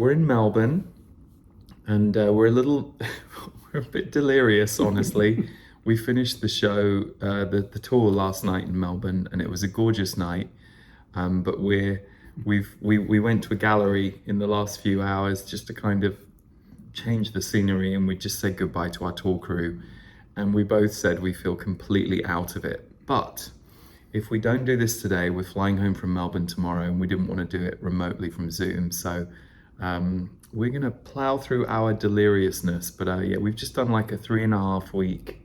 we're in Melbourne, and we're a little, we're a bit delirious, honestly. We finished the show, the tour last night in Melbourne, and it was a gorgeous night. But we went to a gallery in the last few hours just to kind of change the scenery, and we just said goodbye to our tour crew, and we both said we feel completely out of it. But if we don't do this today, we're flying home from Melbourne tomorrow, and we didn't want to do it remotely from Zoom. So we're going to plow through our deliriousness. But yeah, we've just done like a 3.5-week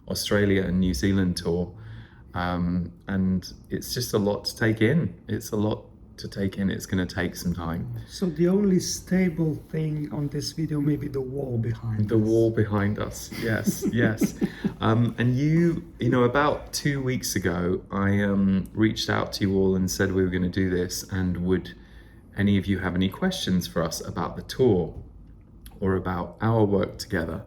Australia and New Zealand tour. And it's just a lot to take in. It's a lot to take in. It's going to take some time. So the only stable thing on this video may be the wall behind us. The wall behind us, yes, yes. And you know, about 2 weeks ago, I reached out to you all and said we were going to do this, and would any of you have any questions for us about the tour or about our work together?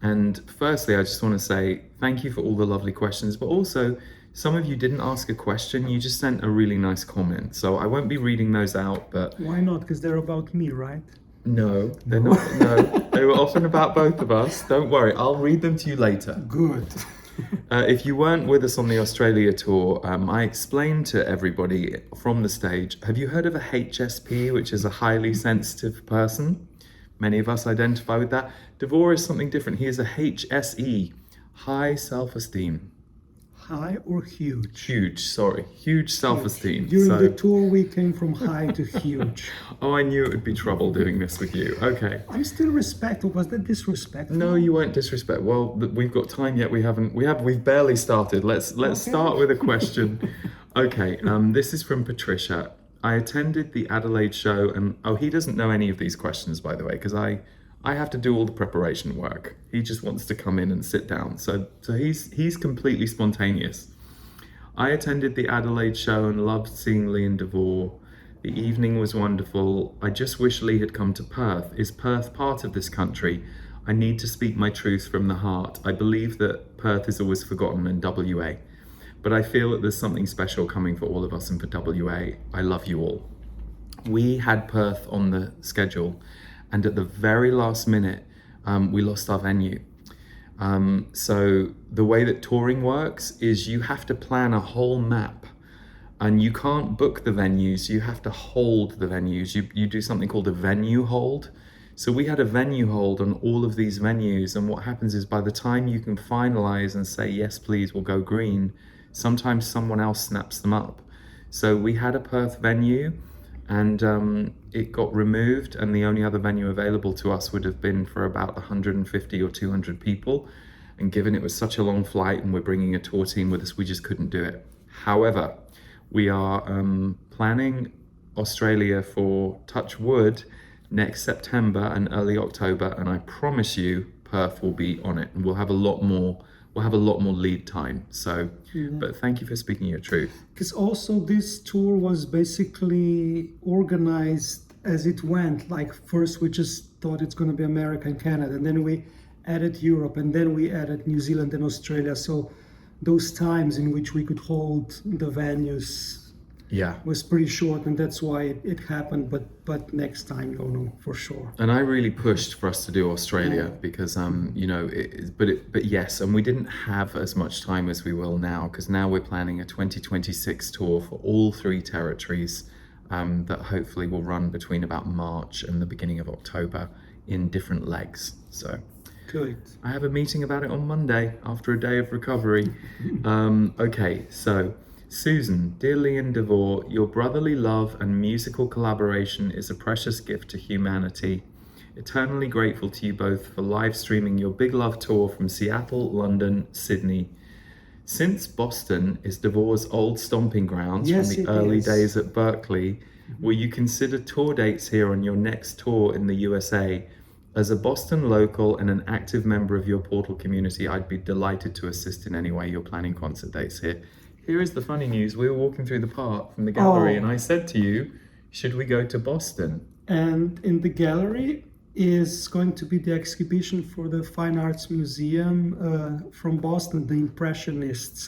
And firstly, I just want to say thank you for all the lovely questions, but also some of you didn't ask a question, you just sent a really nice comment. So I won't be reading those out, but... Why not? Because they're about me, right? No, they're not. No, they were often about both of us. Don't worry, I'll read them to you later. Good. If you weren't with us on the Australia tour, I explained to everybody from the stage, have you heard of a HSP, which is a highly sensitive person? Many of us identify with that. Davor is something different. He is a HSE, high self-esteem. High or huge? Huge, sorry. Huge self-esteem. During the tour, we came from high to huge. Oh, I knew it would be trouble doing this with you. Okay. I'm still respectful. Was that disrespectful? No, you weren't disrespectful. Well, we've got time yet. We've barely started. Let's start with a question. Okay. This is from Patricia. I attended the Adelaide show, and he doesn't know any of these questions, by the way, because I have to do all the preparation work. He just wants to come in and sit down. So he's completely spontaneous. I attended the Adelaide show and loved seeing Lee and Davor. The evening was wonderful. I just wish Lee had come to Perth. Is Perth part of this country? I need to speak my truth from the heart. I believe that Perth is always forgotten in WA, but I feel that there's something special coming for all of us and for WA. I love you all. We had Perth on the schedule, and at the very last minute, we lost our venue. So the way that touring works is you have to plan a whole map, and you can't book the venues, you have to hold the venues. You do something called a venue hold. So we had a venue hold on all of these venues, and what happens is by the time you can finalize and say, yes, please, we'll go green, sometimes someone else snaps them up. So we had a Perth venue, and it got removed, and the only other venue available to us would have been for about 150 or 200 people. And given it was such a long flight and we're bringing a tour team with us, we just couldn't do it. However, we are planning Australia for, touch wood, next September and early October, and I promise you Perth will be on it, and we'll have a lot more lead time. So, but thank you for speaking your truth. Because also this tour was basically organized as it went. Like first we just thought it's going to be America and Canada, and then we added Europe, and then we added New Zealand and Australia. So those times in which we could hold the venues was pretty short, and that's why it happened. But next time, no, for sure. And I really pushed for us to do Australia because you know, but yes, and we didn't have as much time as we will now, because now we're planning a 2026 tour for all 3 territories that hopefully will run between about March and the beginning of October in different legs. So good. I have a meeting about it on Monday after a day of recovery. Okay, so Susan, dear Lee and Davor, your brotherly love and musical collaboration is a precious gift to humanity. Eternally grateful to you both for live streaming your Big Love tour from Seattle, London, Sydney. Since Boston is Davor's old stomping grounds from the early days at Berkeley, will you consider tour dates here on your next tour in the USA? As a Boston local and an active member of your Portal community, I'd be delighted to assist in any way you're planning concert dates here. Here is the funny news. We were walking through the park from the gallery, and I said to you, should we go to Boston? And in the gallery is going to be the exhibition for the Fine Arts Museum from Boston, the Impressionists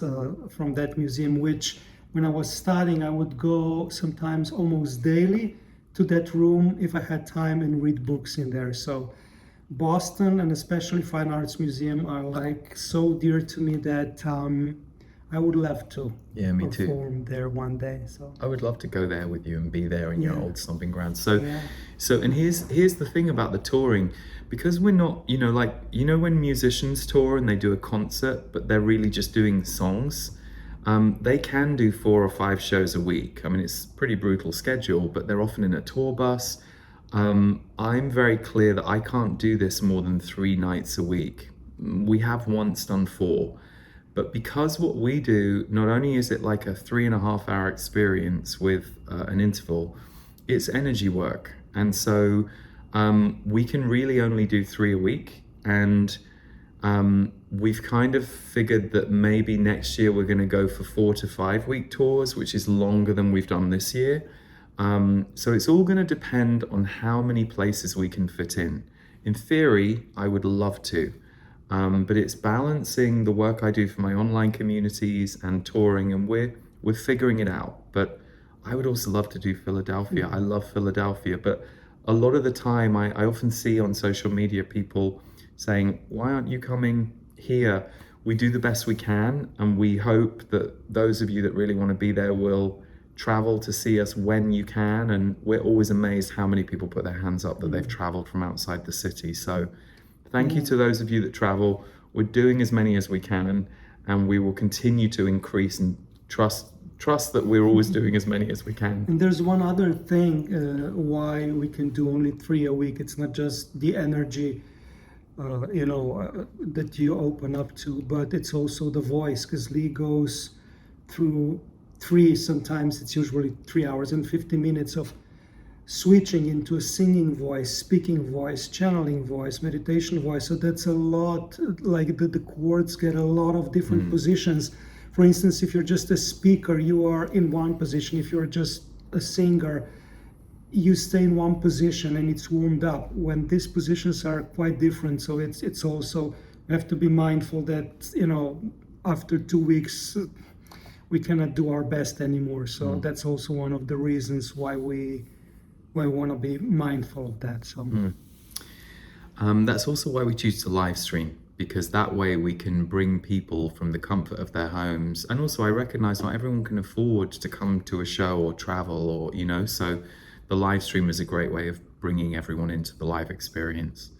from that museum, which when I was studying, I would go sometimes almost daily to that room if I had time and read books in there. So Boston and especially Fine Arts Museum are like so dear to me that I would love to Yeah, me too. perform there one day. So I would love to go there with you and be there in your Yeah. old stomping grounds. So, Yeah. and here's the thing about the touring, because we're not, like when musicians tour and they do a concert, but they're really just doing songs. They can do 4 or 5 shows a week. I mean, it's a pretty brutal schedule, but they're often in a tour bus. I'm very clear that I can't do this more than 3 nights a week. We have once done 4. But because what we do, not only is it like a 3.5 hour experience with an interval, it's energy work. And so we can really only do 3 a week. And we've kind of figured that maybe next year we're going to go for 4 to 5 week tours, which is longer than we've done this year. So it's all going to depend on how many places we can fit in. In theory, I would love to. But it's balancing the work I do for my online communities and touring, and we're figuring it out. But I would also love to do Philadelphia. I love Philadelphia, but a lot of the time I often see on social media people saying, why aren't you coming here? We do the best we can, and we hope that those of you that really want to be there will travel to see us when you can. And we're always amazed how many people put their hands up that they've traveled from outside the city. So thank you to those of you that travel. We're doing as many as we can, and we will continue to increase and trust that we're always doing as many as we can. And there's one other thing why we can do only 3 a week. It's not just the energy, that you open up to, but it's also the voice, because Lee goes through 3, sometimes it's usually 3 hours and 50 minutes of switching into a singing voice, speaking voice, channeling voice, meditation voice. So that's a lot, like the chords get a lot of different positions. For instance, if you're just a speaker, you are in one position. If you're just a singer, you stay in one position and it's warmed up. When these positions are quite different, so it's also, we have to be mindful that, after 2 weeks, we cannot do our best anymore. So that's also one of the reasons why we want to be mindful of that. So that's also why we choose to live stream, because that way we can bring people from the comfort of their homes. And also I recognize not everyone can afford to come to a show or travel, or so the live stream is a great way of bringing everyone into the live experience.